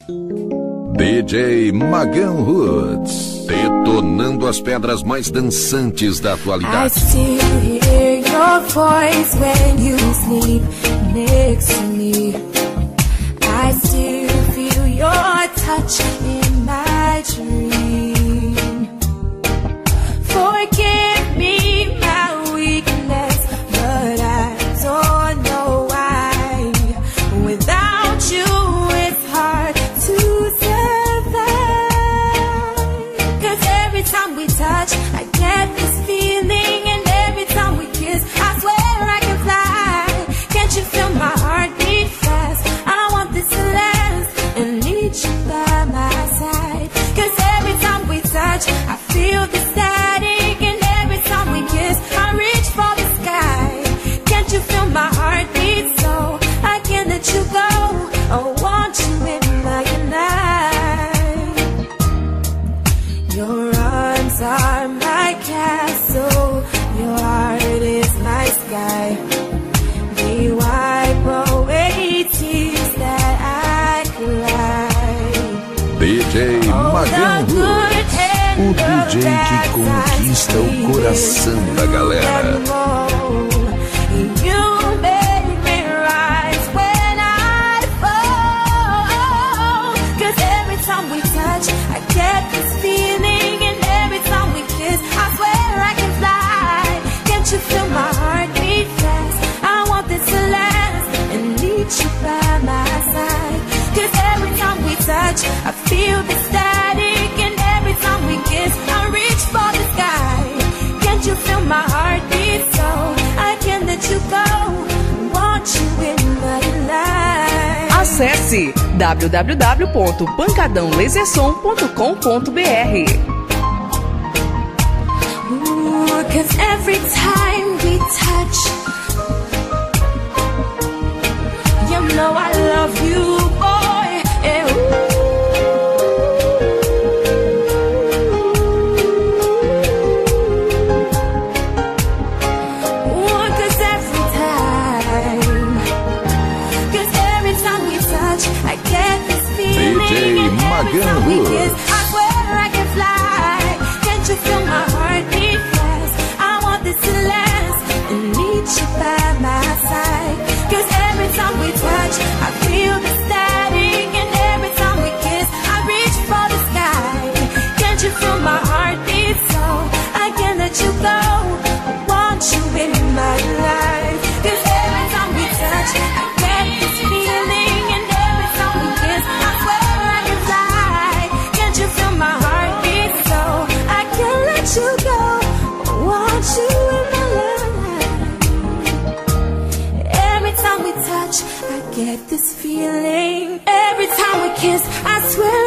DJ Magan Roots, detonando as pedras mais dançantes da atualidade. I still hear your voice when you sleep next to me. I still feel your touch in my dream. Forgive me my weakness, but I don't know why. Without you it's hard to survive. 'Cause every time we touch, I get this feeling, and every time we kiss, I swear I can fly. Can't you feel my heart beat fast? I want this to last and need you by my side. 'Cause every time we touch, I feel the static, and every time we kiss, I reach for the sky. Can't you feel my heart beat so I can't let you go? I want you in my life. Your arms are my castle, your heart is my sky. They wipe away tears that I cry. DJ Magan Roots, o DJ que conquista o coração da galera. You make me rise when I fall. 'Cause every time we touch, I get this feeling, and every time we kiss, I swear I can fly. Can't you feel my heart beat fast? I want this to last and need you by my side. 'Cause every time we touch, I feel the static, and every time we kiss, I reach for the sky. Can't you feel my heart beat so I can't let you go? Want you in my life. Acesse www.pancadãolasersom.com.br. 'Cause every time we touch, you know I love you, boy. Yeah, ooh. 'Cause every time we touch, I get this feeling, DJ and every time we Magan kiss, Roots. I swear I can fly. Can't you feel my heart beat fast? I want this to last and need you by my side. 'Cause every time we touch, I feel the static, and every time we kiss, I reach for the sky. Can't you feel my heart beat so I can't let you go? I want you in my life. 'Cause every time we touch, I get this feeling, and every time we kiss, I swear I can fly. Can't you feel my heart beat so I can't let you go? I want you in my life. Every time we touch, I get this feeling. Every time we kiss, I swear